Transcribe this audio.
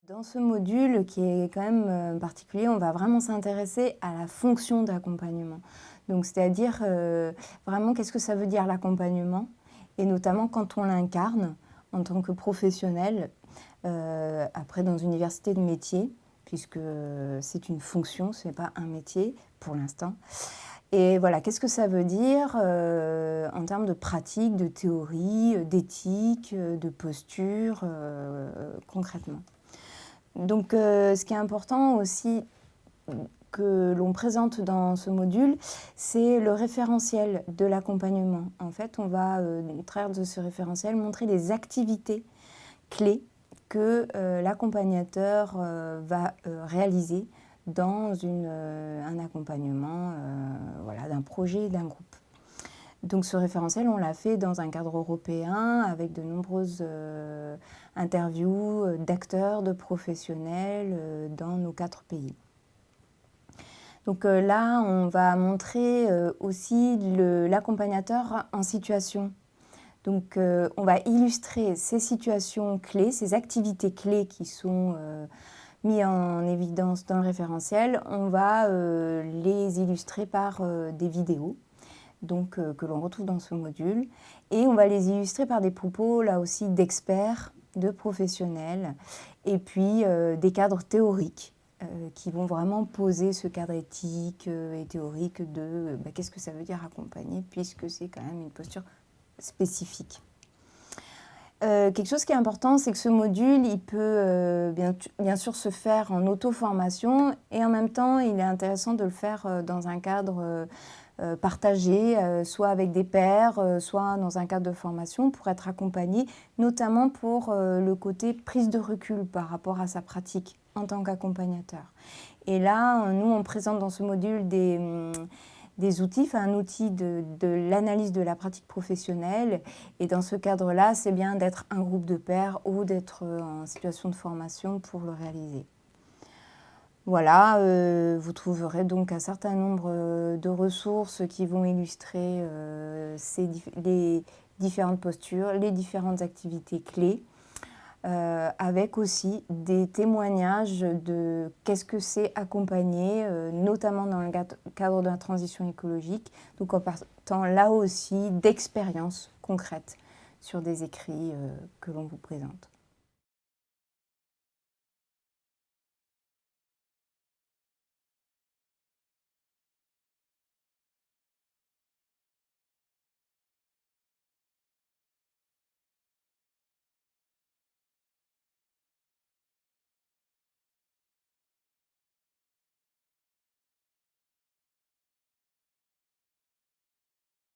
Dans ce module qui est quand même particulier, on va vraiment s'intéresser à la fonction d'accompagnement. Donc c'est-à-dire vraiment qu'est-ce que ça veut dire l'accompagnement et notamment quand on l'incarne en tant que professionnel, après dans une université de métier, puisque c'est une fonction, ce n'est pas un métier pour l'instant. Et voilà, qu'est-ce que ça veut dire en termes de pratique, de théorie, d'éthique, de posture, concrètement. Donc, ce qui est important aussi que l'on présente dans ce module, c'est le référentiel de l'accompagnement. En fait, on va, au travers de ce référentiel, montrer les activités clés que l'accompagnateur va réaliser dans un accompagnement voilà, d'un projet, d'un groupe. Donc ce référentiel, on l'a fait dans un cadre européen avec de nombreuses interviews d'acteurs, de professionnels dans nos 4 pays. Donc là, on va montrer aussi l'accompagnateur en situation. Donc on va illustrer ces situations clés, ces activités clés qui sont mises en évidence dans le référentiel. On va les illustrer par des vidéos. Donc, que l'on retrouve dans ce module. Et on va les illustrer par des propos, là aussi, d'experts, de professionnels, et puis des cadres théoriques qui vont vraiment poser ce cadre éthique et théorique de qu'est-ce que ça veut dire accompagner, puisque c'est quand même une posture spécifique. Quelque chose qui est important, c'est que ce module, il peut bien sûr se faire en auto-formation et en même temps, il est intéressant de le faire dans un cadre partagé, soit avec des pairs, soit dans un cadre de formation pour être accompagné, notamment pour le côté prise de recul par rapport à sa pratique en tant qu'accompagnateur. Et là, nous, on présente dans ce module des outils, un outil de l'analyse de la pratique professionnelle. Et dans ce cadre-là, c'est bien d'être un groupe de pairs ou d'être en situation de formation pour le réaliser. Voilà, vous trouverez donc un certain nombre de ressources qui vont illustrer les différentes postures, les différentes activités clés, avec aussi des témoignages de qu'est-ce que c'est accompagner, notamment dans le cadre de la transition écologique, donc en partant là aussi d'expériences concrètes sur des écrits que l'on vous présente.